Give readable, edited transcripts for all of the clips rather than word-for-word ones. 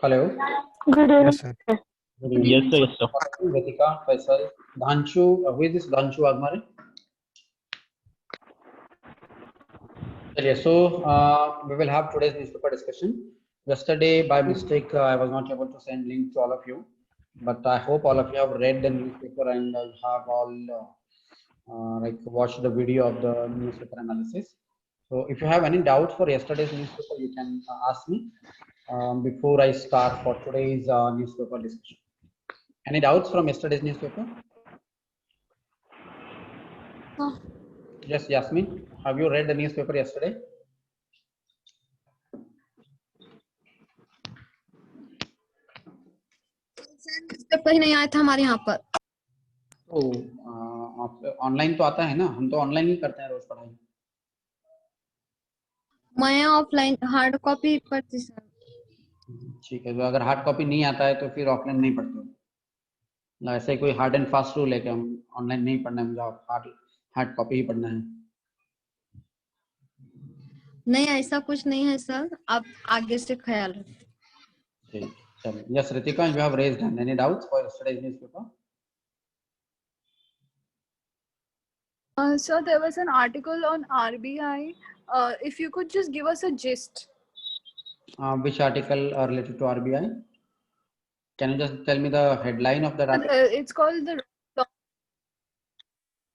Hello. Good evening. Yes, sir. Good evening. Yes, sir. Yes, sir. Ritika, Faisal, Dhanshu. Who is this Dhanshu Agmare? We will have today's newspaper discussion. Yesterday, by mistake, I was not able to send link to all of you, but I hope all of you have read the newspaper and have all like watched the video of the newspaper analysis. So, if you have any doubts for yesterday's newspaper, you can ask me before I start for today's newspaper discussion. Any doubts from yesterday's newspaper? Yes, Yasmin, have you read the newspaper yesterday? Newspaper ही नहीं आया था हमारे यहाँ पर। तो online तो आता है ना, हम तो ऑनलाइन ही करते हैं रोज पढ़ाई। मैं ऑफलाइन हार्ड कॉपी पढ़ती सर। ठीक है, तो अगर हार्ड कॉपी नहीं आता है तो फिर ऑफलाइन नहीं पढ़ते हो ना? ऐसे कोई हार्ड एंड फास्ट रूल है कि हम ऑनलाइन नहीं पढ़ना है, मुझे हार्ड कॉपी ही पढ़ना है? नहीं, ऐसा कुछ नहीं है सर, आप आगे से ख्याल रखें। ठीक, चलो। Yes Ritika, you have raised hand. Any doubts for yesterday's newspaper? Sir, there was an article on RBI. If you could just give us a gist. Which article are related to RBI? Can you just tell me the headline of that article? It's called the.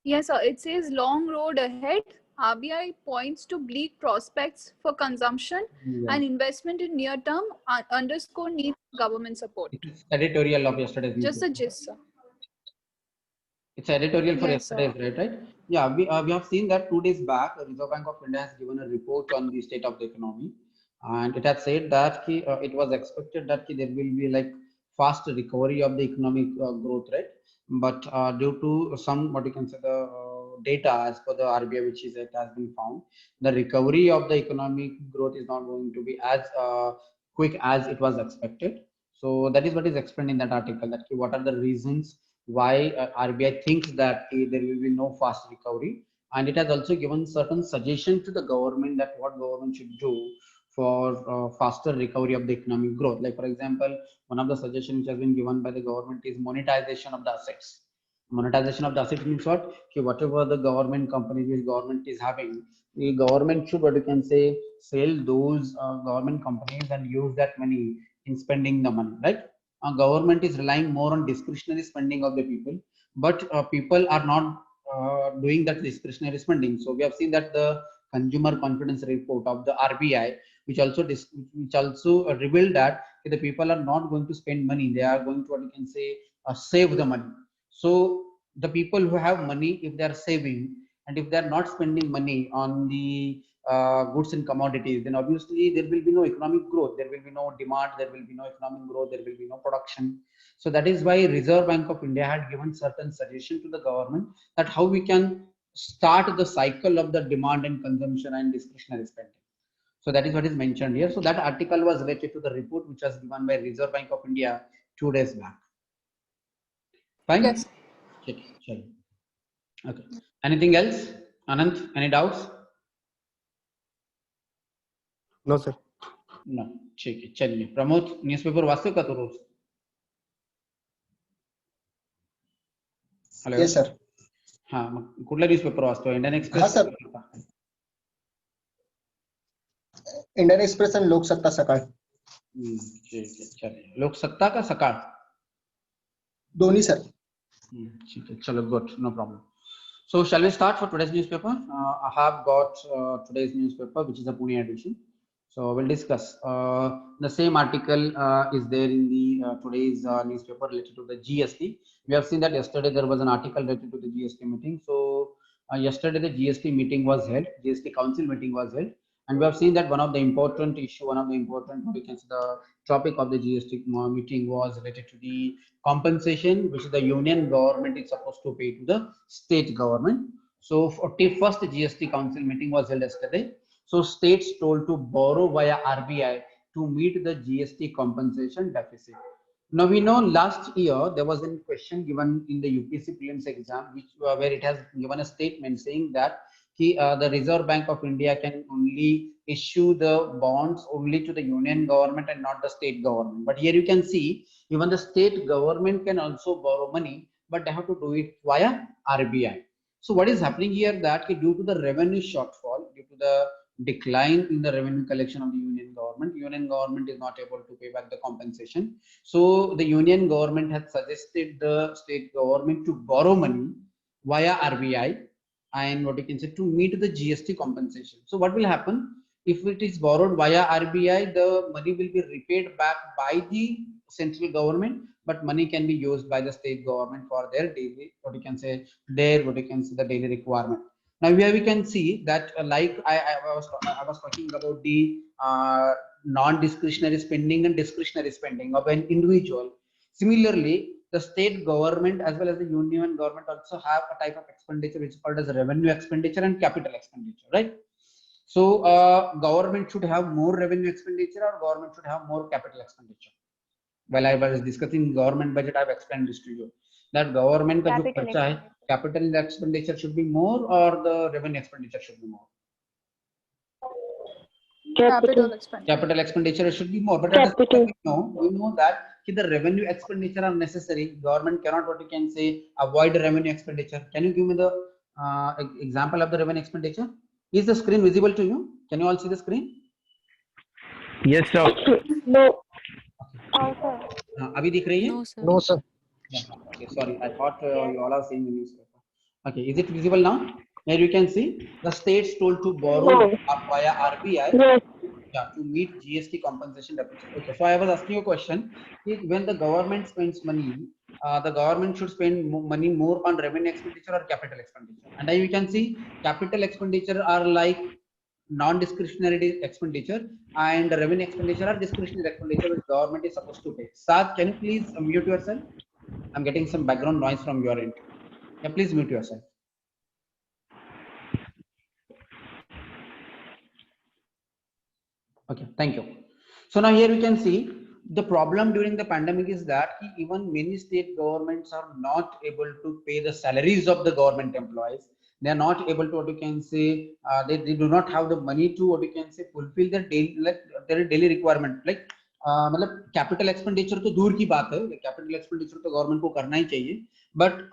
Yes, sir. It says long road ahead. RBI points to bleak prospects for consumption and investment in near term. Underscore needs government support. It is editorial of yesterday's newspaper. Just a gist, sir. It's editorial for Yes, yesterday's, right? Yeah, we have seen that 2 days back, the Reserve Bank of India has given a report on the state of the economy, and it has said that it was expected that there will be like fast recovery of the economic growth rate, but due to some what you can say the data as per the RBI, which is it has been found, the recovery of the economic growth is not going to be as quick as it was expected. So that is what is explained in that article, that what are the reasons why RBI thinks that there will be no fast recovery, and it has also given certain suggestions to the government that what government should do for faster recovery of the economic growth. Like for example, one of the suggestions which has been given by the government is monetization of the assets. Monetization of the assets means what? Whatever the government companies which government is having, the government should, what you can say, sell those government companies and use that money in spending the money, right? Government is relying more on discretionary spending of the people, but people are not doing that discretionary spending. So we have seen that the consumer confidence report of the RBI, which also revealed that the people are not going to spend money; they are going to, what you can say, save the money. So the people who have money, if they are saving and if they are not spending money on the goods and commodities, then obviously there will be no economic growth, there will be no demand, there will be no economic growth, there will be no production. So that is why Reserve Bank of India had given certain suggestion to the government that how we can start the cycle of the demand and consumption and discretionary spending. So that is what is mentioned here. So that article was related to the report which was given by Reserve Bank of India 2 days back. Fine? Yes. Okay. Anything else? Anant, any doubts? No, sir. No. ठीक है, चलिए। Pramod, newspaper वाचतो का तू रोज? Hello. Yes sir. हा, मग कुठला newspaper वाचतो? Indian express? हा सर. इंडियन एक्सप्रेस आणि लोकसत्ता सकाळ. ठीक है, चलिए। लोकसत्ता का सकाळ? दोन्ही सर. ठीक है, चलो, good, no problem. So shall we start for today's newspaper? I have got today's newspaper, which is a Pune edition. So we'll discuss. The same article is there in the today's newspaper related to the GST. We have seen that yesterday there was an article related to the GST meeting. So yesterday the GST meeting was held, GST council meeting was held, and we have seen that one of the important issue, one of the important, we can say the topic of the GST meeting was related to the compensation which the union government is supposed to pay to the state government. So 41st GST council meeting was held yesterday. So states told to borrow via RBI to meet the GST compensation deficit. Now we know last year there was a question given in the UPSC prelims exam, which where it has given a statement saying that the Reserve Bank of India can only issue the bonds only to the union government and not the state government. But here you can see even the state government can also borrow money, but they have to do it via RBI. So what is happening here that due to the revenue shortfall, due to the decline in the revenue collection of the union government is not able to pay back the compensation. So the union government has suggested the state government to borrow money via RBI and what you can say to meet the GST compensation. So what will happen if it is borrowed via RBI? The money will be repaid back by the central government, but money can be used by the state government for their daily the daily requirement. Now here we can see that like I was talking about the non-discretionary spending and discretionary spending of an individual. Similarly, the state government as well as the union government also have a type of expenditure which is called as revenue expenditure and capital expenditure, right? So government should have more revenue expenditure or government should have more capital expenditure. While I was discussing government budget, I've explained this to you that government ka jo kharcha hai, capital expenditure should be more or the revenue expenditure should be more. Capital expenditure should be more, but at the same time, we know that the revenue expenditure are necessary. Government cannot, what you can say, avoid revenue expenditure. Can you give me the example of the revenue expenditure? Is the screen visible to you? Can you all see the screen? Yes, sir. No. Abhi dikh rahi hai? No, sir. No, sir. Yeah. Okay, sorry, I thought you all are seeing the newspaper. Okay, is it visible now? Here you can see the states told to borrow via RBI. Yes. Yeah, to meet GST compensation deficit. Okay, so I was asking you a question. When the government spends money, the government should spend money more on revenue expenditure or capital expenditure. And then you can see capital expenditure are like non-discretionary expenditure and revenue expenditure are discretionary expenditure which government is supposed to pay. Saad, can you please mute yourself? I'm getting some background noise from your end. Yeah, please mute yourself. Okay, thank you. So now here we can see the problem during the pandemic is that even many state governments are not able to pay the salaries of the government employees. They are not able to, what you can say, they do not have the money to, what you can say, fulfill their daily requirement. Like मतलब capital expenditure तो दूर की बात है, capital expenditure तो government को करना ही चाहिए, but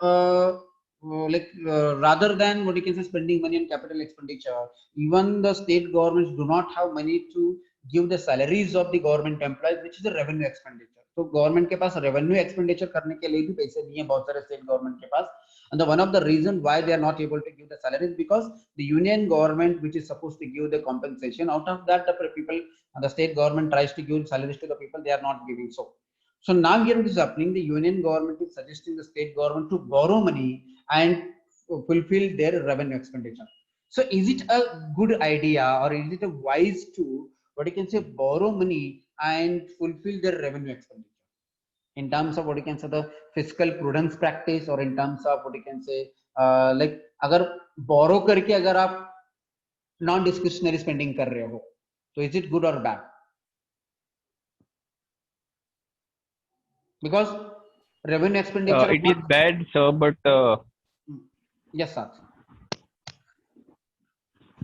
rather than what you can say spending money on capital expenditure, even the state governments do not have money to give the salaries of the government employees, which is the revenue expenditure. तो government के पास revenue expenditure करने के लिए भी पैसे नहीं है बहुत सारे state government के पास. And one of the reason why they are not able to give the salaries because the union government, which is supposed to give the compensation, out of that the people, the state government tries to give salaries to the people, they are not giving so. So now here what is happening, the union government is suggesting the state government to borrow money and fulfill their revenue expenditure. So is it a good idea or is it a wise to, what you can say, borrow money and fulfill their revenue expenditure? In terms of what you can say the fiscal prudence practice or in terms of what you can say like अगर borrow करके अगर आप non discretionary spending कर रहे हो तो is it good or bad? Because revenue expenditure It is bad, sir, but yes sir.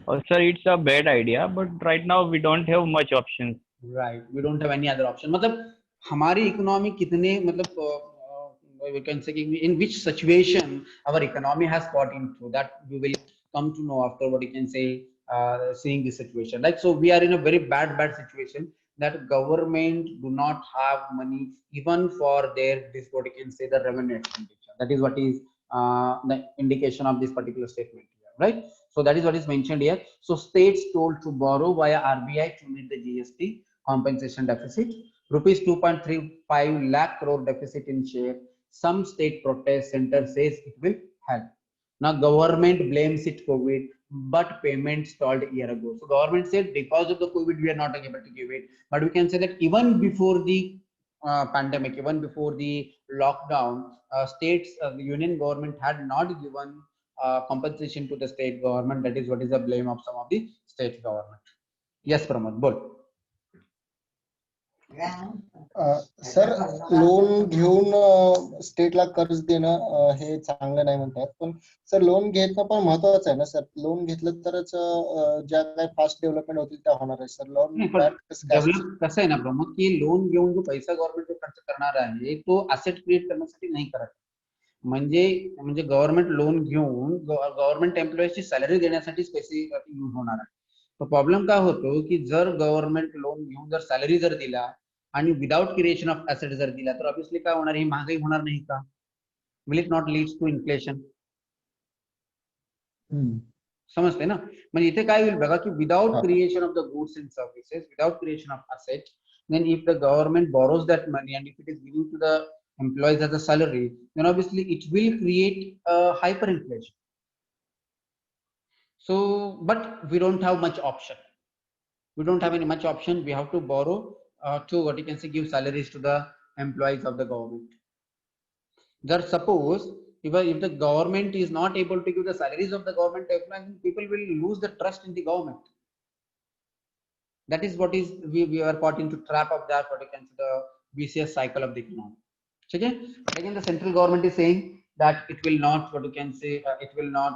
Sir, it's a bad idea, but right now we don't have much options. Right, we don't have any other option. मतलब हमारी economy कितने मतलब we can say in which situation our economy has got into, that we will come to know after what you can say seeing this situation. Like so we are in a very bad situation that government do not have money even for their this what you can say the revenue expenditure. That is what is the indication of this particular statement here, right? So that is what is mentioned here. So states told to borrow via RBI to meet the GST compensation deficit. Rupees 2.35 lakh crore deficit in share. Some state protest center says it will help. Now government blames it COVID, but payment stalled a year ago. So government said because of the COVID we are not able to give it. But we can say that even before the pandemic, even before the lockdown, states, the union government had not given compensation to the state government. That is what is the blame of some of the state government. Yes, Pramod, bol. Sir loan घेऊन स्टेटला कर्ज देणं हे चांगलं नाही म्हणतात, पण sir loan घेणं पण महत्वाचं आहे ना सर. लोन घेतलं तरच ज्या काही फास्ट डेव्हलपमेंट होतील त्या होणार आहे सर. लोन नाही पण कसं काय असतं? डेव्हलप कसं आहे ना प्रमोद, की लोन घेऊन जो पैसा गव्हर्नमेंट खर्च करणार आहे तो असेट क्रिएट करण्यासाठी नाही करत. म्हणजे म्हणजे गव्हर्नमेंट लोन घेऊन गव्हर्नमेंट एम्प्लॉईजची सॅलरी देण्यासाठी पैसे यूज होणार आहे. तो प्रॉब्लेम काय होतो की जर गव्हर्नमेंट लोन घेऊन जर सॅलरी जर दिला आणि विदाउट क्रिएशन ऑफ ऍसेट जर दिला तर ऑब्व्हियसली काय होणार, ही महागाई होणार नाही का? Will it not leads to inflation? समजते ना. म्हणजे इथे काय होईल बघा की without creation of the goods and services, without creation of asset, then if the government borrows that money and if it is giving to the employees as a salary, then obviously it will create hyperinflation. So but we don't have much option, we don't have any much option. We have to borrow to what you can say give salaries to the employees of the government. That suppose if the government is not able to give the salaries of the government employees, people will lose the trust in the government. That is what is we are caught into trap of that what you can say the vicious cycle of the economy. Okay, but again the central government is saying that it will not what you can say it will not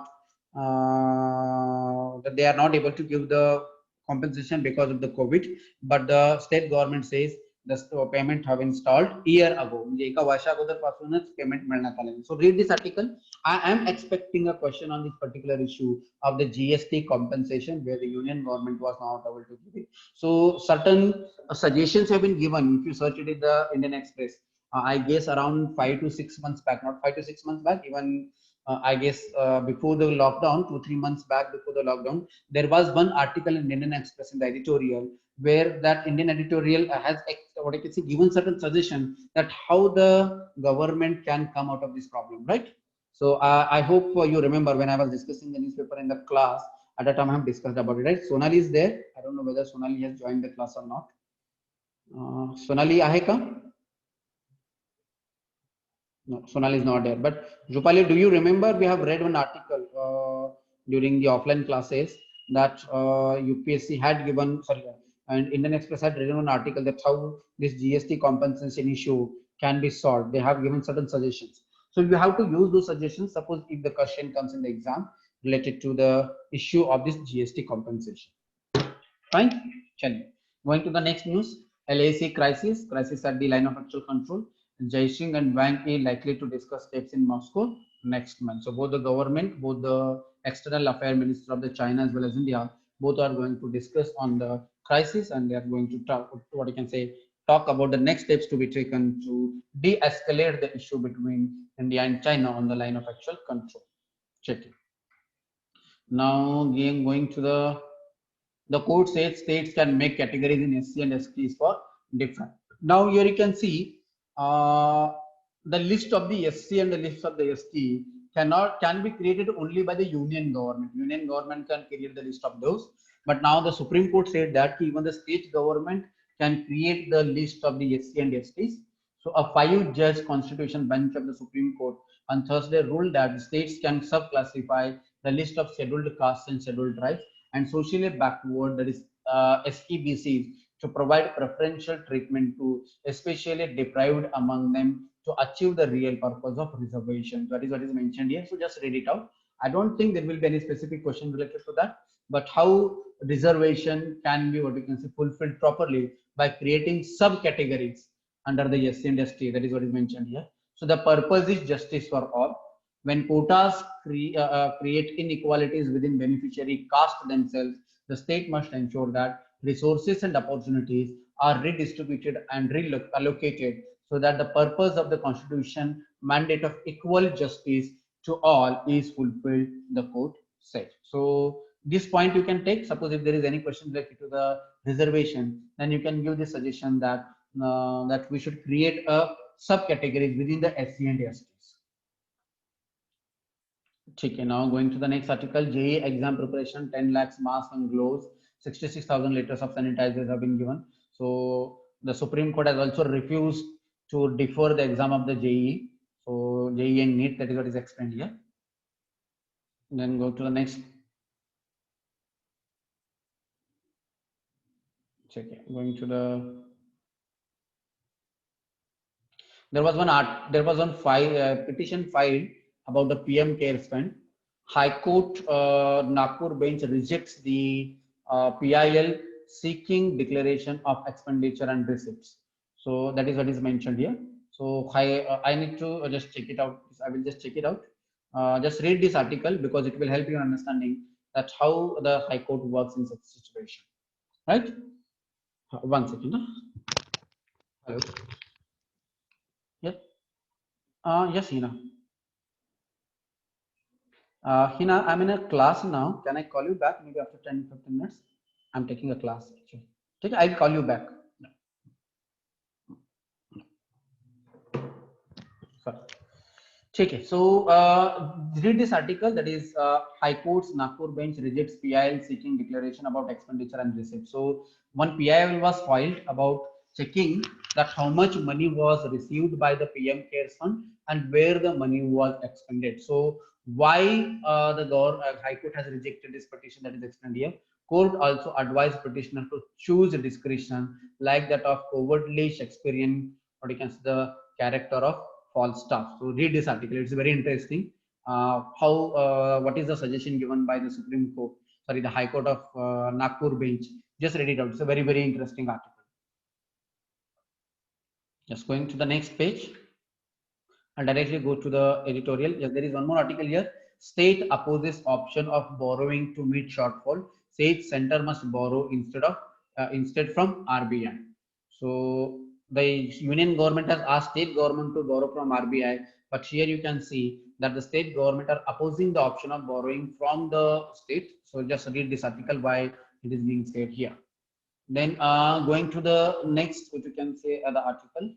that they are not able to give the compensation because of the COVID, but the state government says the payment have installed year ago, म्हणजे एका वर्षा अगोदर पासूनच payment मिळण्यात आले. So read this article. I am expecting a question on this particular issue of the GST compensation where the union government was not able to give it. So certain suggestions have been given. If you search it in the Indian Express, I guess around 5 to 6 months back, not 5 to 6 months back, even I guess before the lockdown, 2-3 months back before the lockdown, there was one article in Indian Express in the editorial where that Indian editorial has what I can say given certain suggestion that how the government can come out of this problem, right? So I hope you remember when I was discussing the newspaper in the class, at that time I have discussed about it, right? Sonali is there. I don't know whether Sonali has joined the class or not. Sonali ahe ka? No, Sonali is not there. But Rupali, do you remember we have read one article during the offline classes that UPSC had given, sorry, and Indian Express had written an article that how this GST compensation issue can be solved. They have given certain suggestions. So you have to use those suggestions. Suppose if the question comes in the exam related to the issue of this GST compensation. Fine. Going to the next news. LAC crisis at the line of actual control. Jaising and Wang Yi likely to discuss steps in Moscow next month. So both the government, both the external affairs minister of the China as well as India, both are going to discuss on the crisis, and they are going to talk what you can say talk about the next steps to be taken to de-escalate the issue between India and China on the line of actual control. Check it. Now again going to the court says states can make categories in SC and STs for different. Now here you can see the list of the SC and the list of the ST can be created only by the union government. Union government can create the list of those. But now the Supreme Court said that even the state government can create the list of the SC and STs. So a 5-judge constitution bench of the Supreme Court on Thursday ruled that the states can subclassify the list of scheduled castes and scheduled tribes and socially backward, that is SEBCs, to provide preferential treatment to especially deprived among them to achieve the real purpose of reservation. That is what is mentioned here. So just read it out. I don't think there will be any specific question related to that, but how reservation can be what you can say fulfilled properly by creating subcategories under the SC and ST. That is what is mentioned here. So the purpose is justice for all. When quotas create inequalities within beneficiary caste themselves, the state must ensure that resources and opportunities are redistributed and reallocated so that the purpose of the constitution mandate of equal justice to all is fulfilled, the court said. So this point you can take. Suppose if there is any question related to the reservation, then you can give the suggestion that that we should create a subcategories within the SC and STs. Okay, now going to the next article. JEE exam preparation, 10 lakhs masks and gloves, 66,000 liters of sanitizers have been given. So the Supreme Court has also refused to defer the exam of the JEE. So JEE and NEET, that is what is explained here. Then go to the next. Okay, going to the there was one petition filed about the PM CARES fund. High Court Nagpur bench rejects the PIL seeking declaration of expenditure and receipts. So that is what is mentioned here. So I need to just check it out. I will just check it out. Just read this article because it will help you understanding that how the High Court works in such situation. Right? One second. Hello. Yes. Yes, Hina. Hina, I'm in a class now. Can I call you back maybe after 10-15 minutes? I'm taking a class actually. Okay, I'll call you back. Sorry. Okay, so read this article, that is High Court's Nagpur bench rejects PIL seeking declaration about expenditure and receipt. So one PIL was filed about checking that how much money was received by the PM CARES fund and where the money was expended. So why the High Court has rejected this petition, that is explained here. Court also advised petitioner to choose a discretion like that of covertly Shakespearean, or you can say the character of false stuff. So read this article, it's very interesting. What is the suggestion given by the Supreme Court, sorry, the High Court of Nagpur bench. Just read it out. It's a very, very interesting article. Just going to the next page. I'll directly go to the editorial. Yes, there is one more article here. State opposes option of borrowing to meet shortfall. Says center must borrow instead from RBI. So the union government has asked state government to borrow from RBI, but here you can see that the state government are opposing the option of borrowing from the state. So just read this article why it is being said here. Then going to the next, which you can say the article.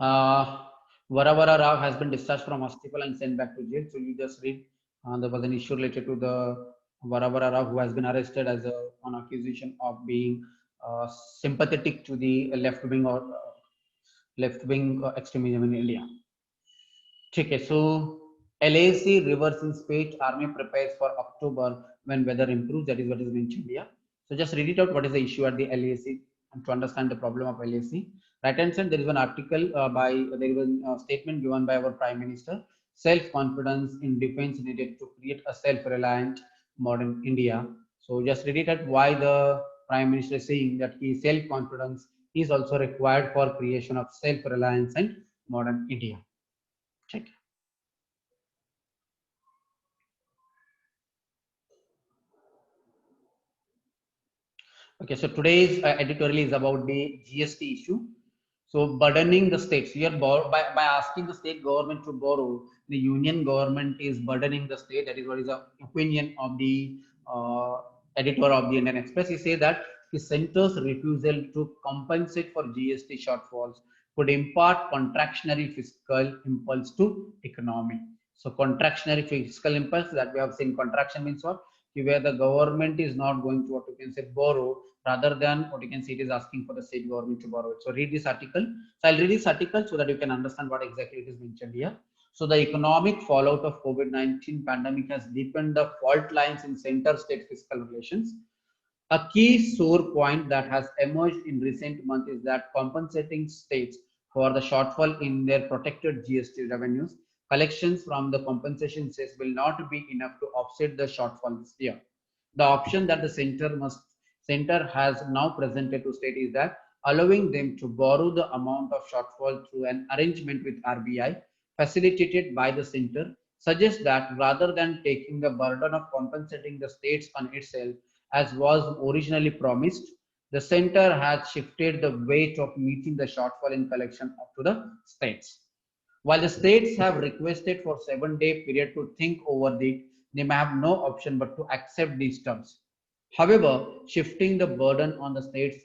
Varavara Rao has been discharged from hospital and sent back to jail. So you just read, there was an issue related to the Varavara Rao, who has been arrested as on accusation of being sympathetic to the left-wing or left-wing extremism in India. Okay, so LAC reversing speech, army prepares for October when weather improves. That is what is mentioned here. So just read it out. What is the issue at the LAC and to understand the problem of LAC. Right hand side, there is one article there is a statement given by our Prime Minister. Self-confidence in defense needed to create a self-reliant modern India. So just read it out why the Prime Minister is saying that his self-confidence is also required for creation of self-reliance and modern India. Check. Okay, so today's editorial is about the GST issue. So burdening the states here by asking the state government to borrow, the union government is burdening the state. That is what is the opinion of the editor of the Indian Express. He says that the center's refusal to compensate for GST shortfalls could impart contractionary fiscal impulse to economy. So contractionary fiscal impulse, that we have seen, contraction means what? Where the government is not going to, what you can say, borrow, rather than what you can see, it is asking for the state government to borrow it. So read this article. So I'll read this article so that you can understand what exactly it is mentioned here. So the economic fallout of COVID-19 pandemic has deepened the fault lines in center-state fiscal relations. A key sore point that has emerged in recent months is that compensating states for the shortfall in their protected GST revenues, collections from the compensation cess will not be enough to offset the shortfall this year. The option that the center has now presented to state is that allowing them to borrow the amount of shortfall through an arrangement with RBI facilitated by the center suggests that rather than taking the burden of compensating the states on itself as was originally promised, the center has shifted the weight of meeting the shortfall in collection up to the states. While the states have requested for 7-day period to think over it, they may have no option but to accept these terms. However, shifting the burden on the states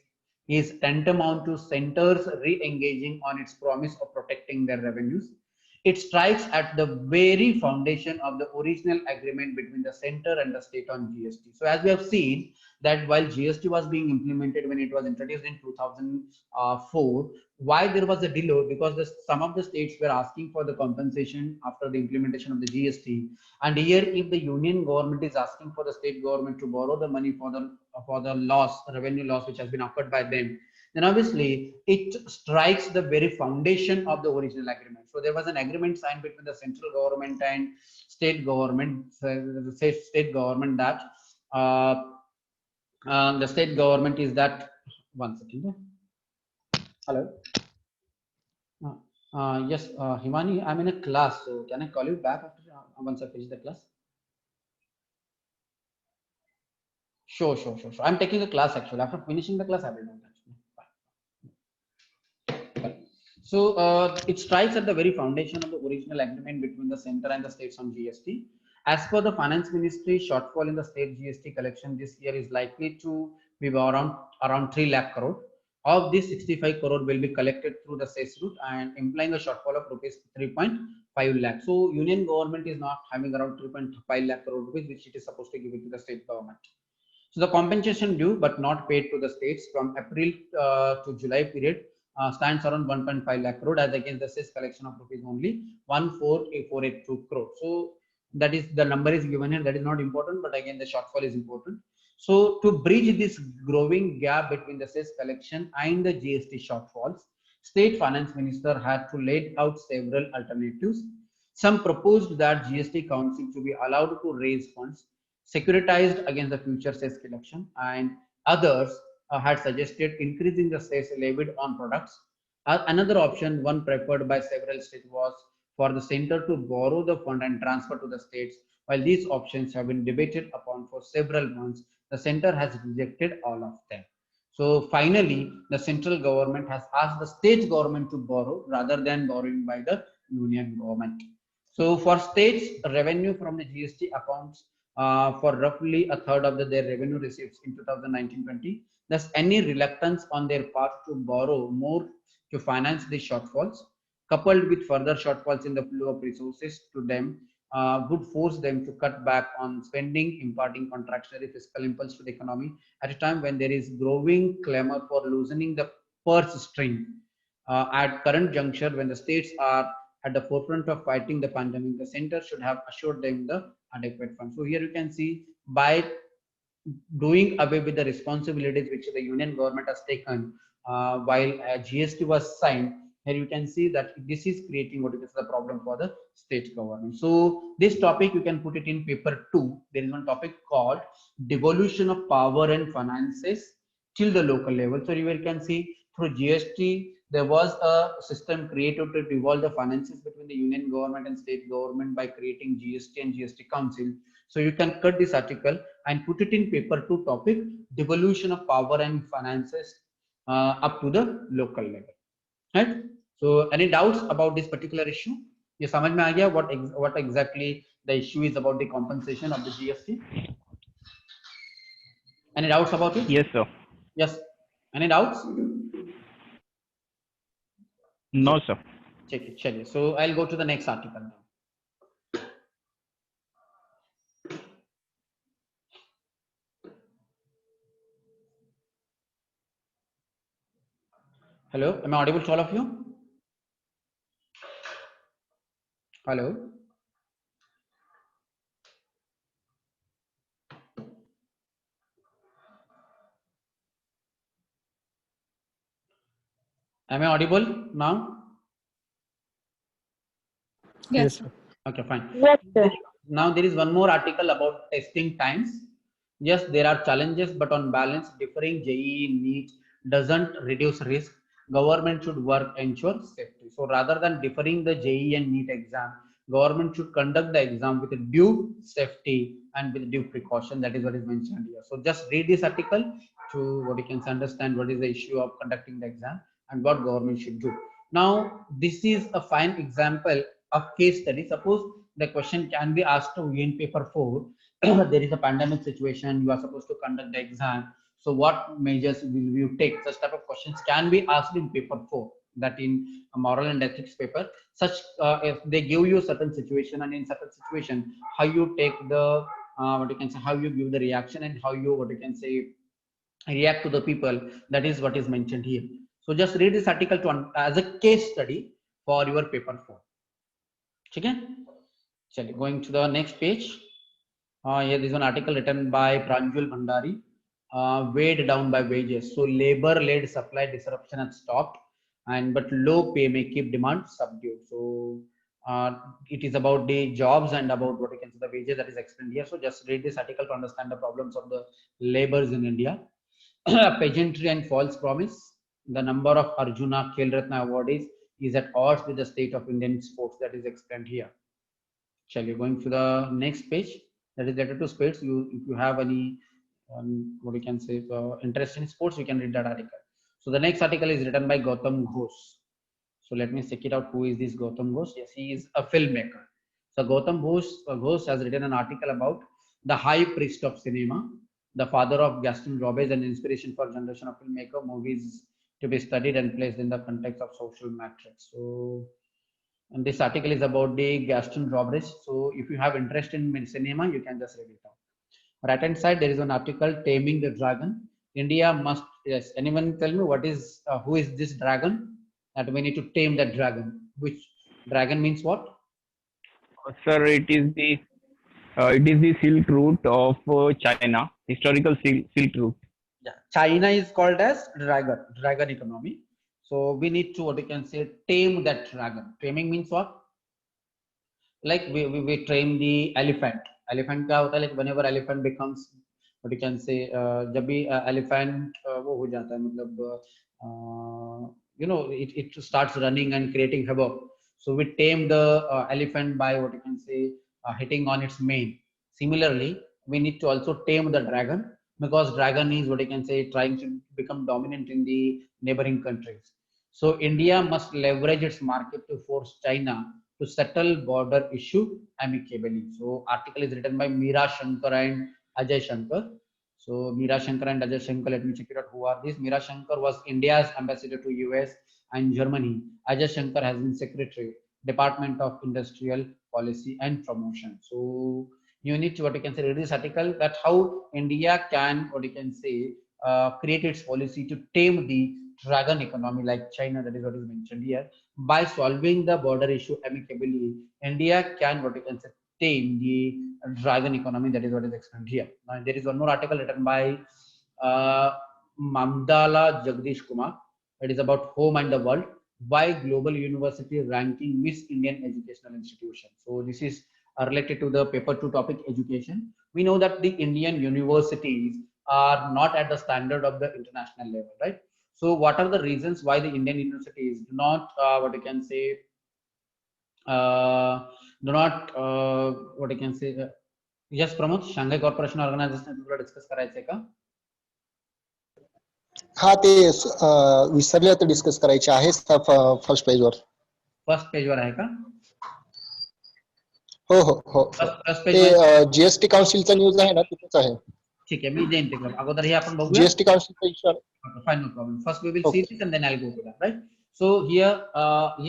is tantamount to centers re-engaging on its promise of protecting their revenues. It strikes at the very foundation of the original agreement between the center and the state on GST. So as we have seen that while GST was being implemented when it was introduced in 2004, why there was a delay? Because some of the states were asking for the compensation after the implementation of the GST. And here, if the union government is asking for the state government to borrow the money for the revenue loss which has been occurred by them, then obviously it strikes the very foundation of the original agreement. So there was an agreement signed between the central government and state government, state government that the state government is that, one second. Hello. Yes, Himani, I'm in a class, so can I call you back after once I finish the class? Sure. I'm taking a class actually. After finishing the class, I will do that. So it strikes at the very foundation of the original agreement between the center and the states on GST. As per the finance ministry, shortfall in the state GST collection this year is likely to be around 3 lakh crore. Of this, 65 crore will be collected through the cess route and implying a shortfall of rupees 3.5 lakh. So union government is not having around 3.5 lakh crore rupees, which it is supposed to give it to the state government. So the compensation due but not paid to the states from April to July period stands around 1.5 lakh crore as against the cess collection of rupees only 1,482 crore. So that is the number is given here. That is not important, but again the shortfall is important. So to bridge this growing gap between the cess collection and the GST shortfalls, State Finance Minister had to lay out several alternatives. Some proposed that GST Council to be allowed to raise funds securitized against the future cess collection, and others had suggested increasing the cess levied on products. Another option, one preferred by several states, was for the center to borrow the fund and transfer to the states. While these options have been debated upon for several months, the center has rejected all of them. So finally, the central government has asked the state government to borrow rather than borrowing by the union government. So for states, revenue from the GST accounts for roughly a third of their revenue receipts in 2019-20. Thus, any reluctance on their part to borrow more to finance the shortfalls, coupled with further shortfalls in the flow of resources to them, would force them to cut back on spending, imparting contractionary fiscal impulse to the economy at a time when there is growing clamor for loosening the purse string. At current juncture, when the states are at the forefront of fighting the pandemic, the center should have assured them the adequate funds. So here you can see, by doing away with the responsibilities which the union government has taken while GST was signed, here you can see that this is creating what is the problem for the state government. So this topic you can put it in paper 2. There is one topic called devolution of power and finances till the local level. So you can see through GST there was a system created to devolve the finances between the union government and state government by creating GST and GST Council. So you can cut this article and put it in paper 2 topic, devolution of power and finances up to the local level. Right? So any doubts about this particular issue? ये समझ में आ गया what exactly the issue is about the compensation of the GST? Any doubts about it? Yes, sir. Yes. Any doubts? No, sir. Check it. चलिए. So I'll go to the next article now. Hello, am I audible to all of you? Hello. Am I audible now? Yes. Okay, fine. Yes, sir. Now there is one more article about testing times. Yes, there are challenges, but on balance, differing JEE NEET doesn't reduce risk. Government should work ensure safety. So rather than differing the JEE and NEET exam, government should conduct the exam with due safety and with due precaution. That is what is mentioned here. So just read this article to what you can understand what is the issue of conducting the exam and what government should do. Now, this is a fine example of case study. Suppose the question can be asked to you in paper 4. There is a pandemic situation, you are supposed to conduct the exam, so what measures will you take? Such type of questions can be asked in paper 4, that in a moral and ethics paper. Such if they give you a certain situation, and in certain situation how you take the what you can say, how you give the reaction, and how you what you can say react to the people, that is what is mentioned here. So just read this article to as a case study for your paper 4. Okay, going to the next page. Here is one article written by Pranjul Bhandari. weighed down by wages. So labor-led supply disruption has stopped, and but low pay may keep demand subdued. So it is about the jobs and about what you can say the wages that is explained here. So just read this article to understand the problems of the laborers in India. Pageantry and false promise. The number of Arjuna Khel Ratna awardees is at odds with the state of Indian sports that is explained here. Shall we going to the next page that is related to sports? If you have any what you can say interest in sports, you can read that article. So the next article is written by Gautam Ghosh. So let me check it out. Who is this Gautam Ghosh? Yes, he is a filmmaker. So Gautam Ghosh has written an article about the high priest of cinema, the father of Gaston Robles, and inspiration for generation of filmmaker movies to be studied and placed in the context of social matrix. So, and this article is about the Gaston Robles. So if you have interest in cinema, you can just read it out. Right hand side, there is an article, Taming the Dragon. India must, yes, anyone tell me what is, who is this dragon? That we need to tame that dragon. Which dragon means what? Sir, it is the Silk Route of China, historical Silk Route. Yeah, China is called as dragon economy. So we need to, what you can say, tame that dragon. Taming means what? Like we tame the elephant. Elephant क्या होता है? Like whenever elephant becomes, what you can say, जब भी elephant वो हो जाता है, मतलब you know, it starts running and creating havoc. So we tame the elephant by, what you can say, hitting on its mane. Similarly, we need to also tame the dragon, because dragon is, what you can say, trying to become dominant in the neighboring countries. So India must leverage its market to force China to settle border issue amicably. So article is written by Meera Shankar and Ajay Shankar. So Meera Shankar and Ajay Shankar, let me check it out. Who are these? Meera Shankar was India's ambassador to US and Germany. Ajay Shankar has been secretary, Department of Industrial Policy and Promotion. So you need to, what you can say, read this article, that how India can, what you can say, create its policy to tame the dragon economy like China, that is what is mentioned here. By solving the border issue amicably, India can, what you can say, tame the dragon economy, that is what is explained here. Now, there is one more article written by Mamdala Jagdish Kumar. It is about home and the world. Why global university ranking Miss Indian educational institution. So this is related to the paper 2 topic, education. We know that the Indian universities are not at the standard of the international level, right? So what are the reasons why the Indian universities do not, what you can say, do not, what you can say, yes, Pramod, Shanghai Cooperation Organization discuss करायचंय का? हा ते विसरले होते discuss करायचे आहे first पेजवर. First पेजवर आहे का? हो हो हो, फर्स्ट ते पेज जीएसटी काउन्सिलचा न्यूज आहे ना, तिथेच आहे. ठीक आहे, मी देईन ते. अगोदर हे आपण बघूया. जीएसटी काउन्सिलचा issue. Fine, no problem. First we will see this and then I'll go to that, right? So here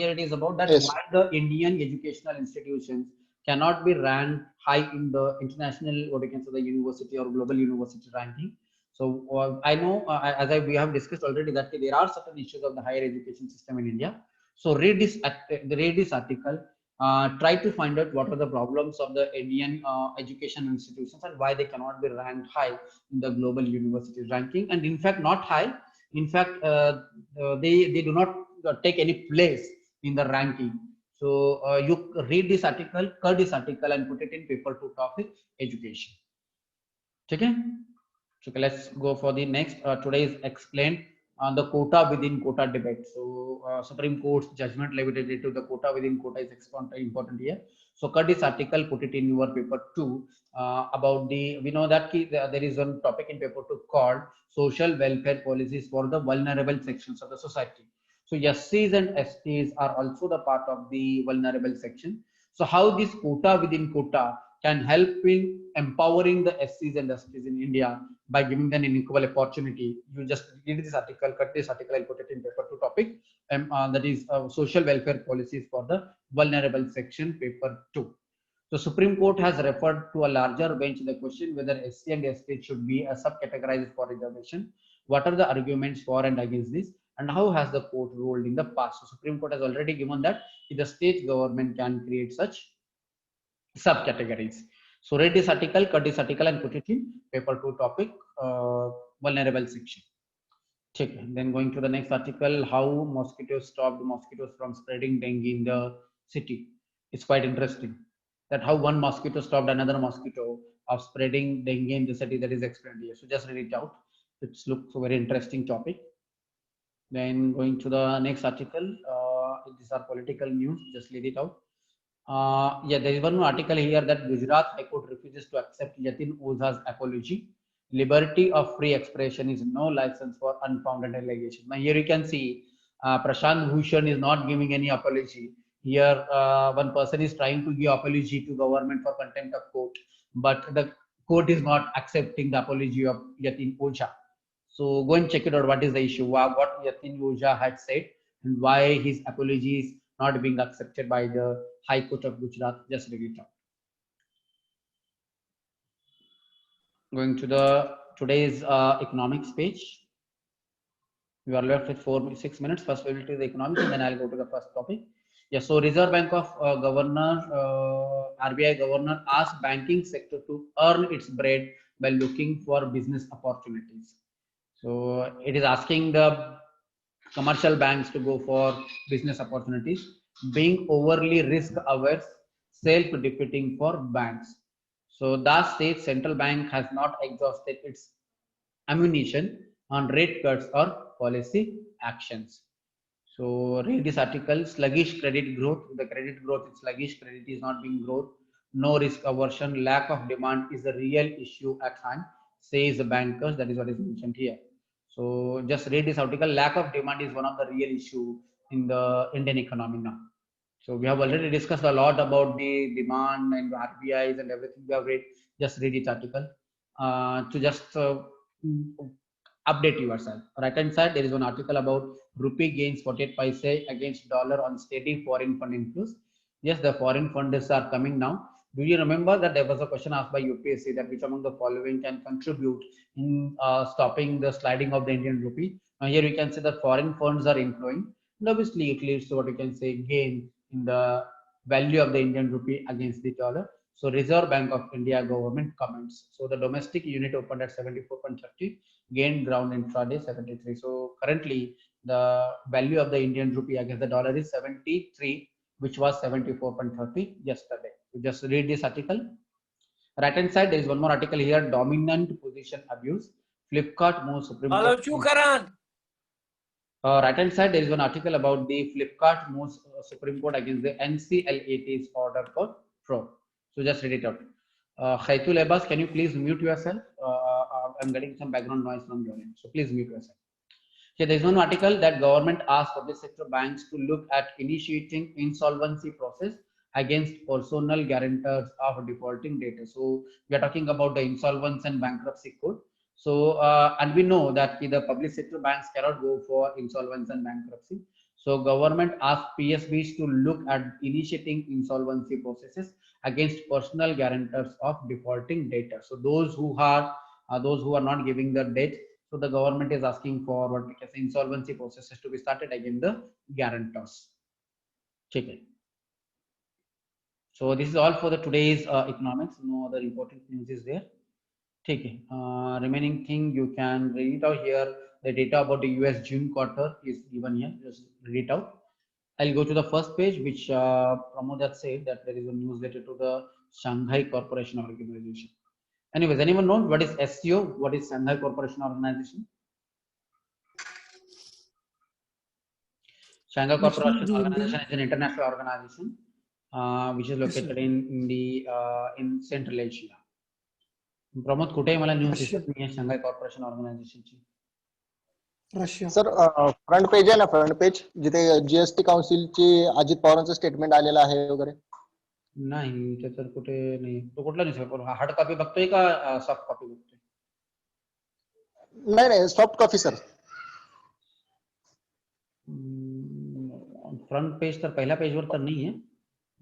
it is about that why the Indian educational institutions cannot be ranked high in the international, what you can say, the university or global university ranking. So I know, as we have discussed already, that there are certain issues of the higher education system in India. So read this article. Try to find out what are the problems of the Indian education institutions and why they cannot be ranked high in the global university ranking. And in fact, not high. In fact, they do not take any place in the ranking. So you read this article, cut this article, and put it in paper 2 topic, education. Okay. So let's go for the next. Today is explained on the quota within quota debate. So Supreme Court's judgment related to the quota within quota is important here. So cut this article, put it in your paper 2 about the, we know that there is one topic in paper 2 called social welfare policies for the vulnerable sections of the society. So SCs and STs are also the part of the vulnerable section. So how this quota within quota can help in empowering the SCs and STs in India by giving them an equal opportunity. You just read this article, cut this article, and put it in paper 2 topic, that is social welfare policies for the vulnerable section, paper 2. So Supreme Court has referred to a larger bench the question whether SC and ST should be a subcategorized for reservation. What are the arguments for and against this, and how has the court ruled in the past? So Supreme Court has already given that the state government can create such subcategories. So read this article, cut this article, and put it in paper 2 topic, vulnerable section. Okay. Then going to the next article, how mosquitoes stopped mosquitoes from spreading dengue in the city. It's quite interesting that how one mosquito stopped another mosquito of spreading dengue in the city, that is explained here. So just read it out. It looks a very interesting topic. Then going to the next article, these are political news, just read it out. Yeah, there is one more article here that Gujarat High Court refuses to accept Yatin Oza's apology. Liberty of free expression is no license for unfounded allegation. Now here you can see Prashant Bhushan is not giving any apology. Here one person is trying to give apology to government for contempt of court, but the court is not accepting the apology of Yatin Oza. So go and check it out. What is the issue? What Yatin Oza had said and why his apology is not being accepted by the High Court of Gujarat. Just read it out. Going to the today's economics page. We are left with 6 minutes. First we will do the economics and then I'll go to the first topic. Yeah, so Reserve Bank of RBI governor asked banking sector to earn its bread by looking for business opportunities. So it is asking the commercial banks to go for business opportunities, being overly risk averse, self-defeating for banks. So thus says central bank has not exhausted its ammunition on rate cuts or policy actions. So read this article. Sluggish credit growth. The credit growth is sluggish. Credit is not being growth. No risk aversion. Lack of demand is the real issue at hand, says the bankers. That is what is mentioned here. So just read this article. Lack of demand is one of the real issue in the Indian economy now. So we have already discussed a lot about the demand and RBIs and everything. We have read. Just read this article to just update yourself. Right hand side, there is one article about rupee gains 48 paise against dollar on steady foreign fund inflows. Yes, the foreign funds are coming now. Do you remember that there was a question asked by UPSC that which among the following can contribute in stopping the sliding of the Indian rupee? Now here you can see that foreign funds are inflowing. And obviously it leads to what you can say gain in the value of the Indian rupee against the dollar. So Reserve Bank of India government comments. So the domestic unit opened at 74.30, gained ground intraday 73. So currently the value of the Indian rupee against the dollar is 73, which was 74.30 yesterday. So just read this article. Right hand side, there is one more article here, dominant position abuse. Flipkart moves Supreme Court. Right hand side, there is one article about the Flipkart moves Supreme Court against the NCLAT's order for fraud. So just read it out. Khaitul Abbas, can you please mute yourself? I'm getting some background noise from your end. So please mute yourself. Okay, there is one article that government asked public sector banks to look at initiating insolvency process against personal guarantors of defaulting debtors. So we are talking about the Insolvency and Bankruptcy Code. So and we know that the public sector banks cannot go for insolvency and bankruptcy. So government asked PSBs to look at initiating insolvency processes against personal guarantors of defaulting debtors. So those who are not giving the debt. So the government is asking for what we can say insolvency processes to be started against the guarantors. Okay. So this is all for the today's economics. No other important news is there. Okay. Remaining thing you can read it out here. The data about the US June quarter is given here. Just read it out. I'll go to the first page, which Pramod had said that there is a news related to the Shanghai Corporation Organization. Anyways, anyone know what is SCO? What is Shanghai Corporation Organization? Shanghai Corporation Organization is an international organization which is located in Central Asia. Pramod, कुठे मला news दिसत नाही Shanghai Corporation Organization ची. Russia sir front page आहे ना, front page जिथे GST काउन्सिलची Ajit पवारांचं statement आलेलं आहे वगैरे. नाही इथे तर कुठे नाही. तो कुठला न्यूजपेपर हार्ड कॉपी बघतोय का सॉफ्ट कॉपी बघतोय? नाही soft copy sir. Front page तर पहिल्या पेजवर तर नाहीये.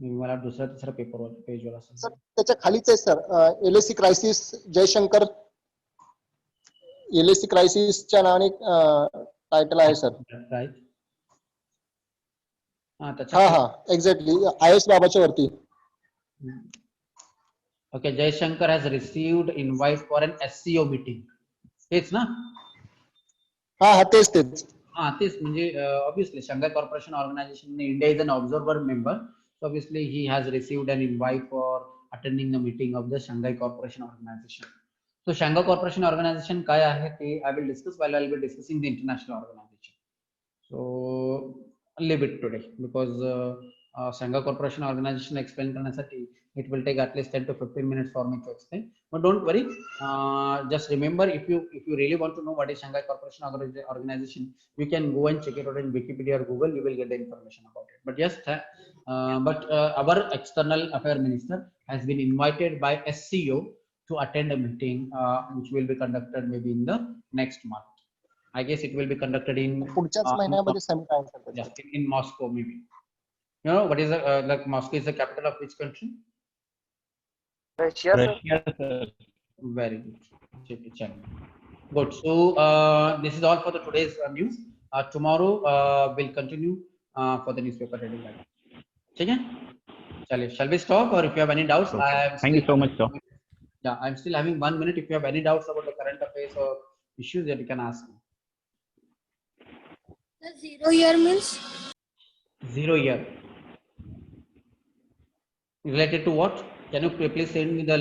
मला दुसऱ्या तिसऱ्या पेपरवर पेजवर असेल. सर त्याच्या खालीच आहे sir LAC crisis Jaishankar LAC क्रायसिसच्या नावाने टायटल आहे सर. राईट. हा एक्झॅक्टली आयएस बाबाच्या वरती. Okay, Jayashankar has received invite for an SCO meeting. It's na हा तेच तेच. हाँ तेच म्हणजे obviously Shanghai Cooperation Organization India is an observer member, so obviously he has received an invite for attending the meeting of the Shanghai Cooperation Organization. So Shanghai Cooperation Organization काय आहे ते I will discuss while I will be discussing the international organization. So leave it today because Shanghai Corporation Organization explain करण्यासाठी it will take at least 10 to 15 minutes for me to explain. But don't worry, just remember if you really want to know what is Shanghai Corporation Organization, you can go and check it out in Wikipedia or Google. You will get the information about it. But yes, our external affair minister has been invited by SCO to attend a meeting which will be conducted maybe in the next month. I guess it will be conducted in पुढच्याच महिन्यामध्ये summit आहे sir त्याचं. yeah, in Moscow maybe. You know what is like Moscow is the capital of which country? Russia, sir. Russia, sir. Very good. Okay, chalo. Good. So this is all for the today's news. Tomorrow we'll continue for the newspaper reading. ठीक है? चलिए. Shall we stop or if you have any doubts? Okay. Thank you so much, sir. Yeah, I'm still having 1 minute. If you have any doubts about the current affairs or issues, that you can ask me. The 0 year means 0 year. Related to what? Can you please send me the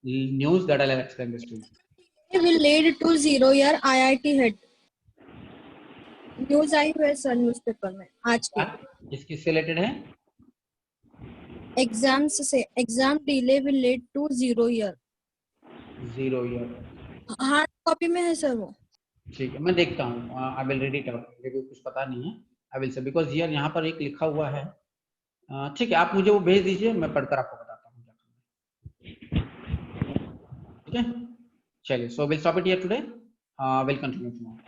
the news that I'll explain this to you? it will lead to 0 year IIT head. News आई हुई है sir newspaper में आज की. किससे related है? Exams से. Exam delay will lead to 0 year. 0 year. Hard copy में है सर वो. ठीक है, मैं देखता हूँ. I will read it out. मुझे भी कुछ पता नहीं है. I will say because here यहाँ पर एक लिखा हुआ है. ठीक है, आप मुझे वो भेज दीजिए, मैं पढ़कर आपको बताता हूँ क्या करना है. ठीक है, चलिए. So will stop it here today. Will continue tomorrow.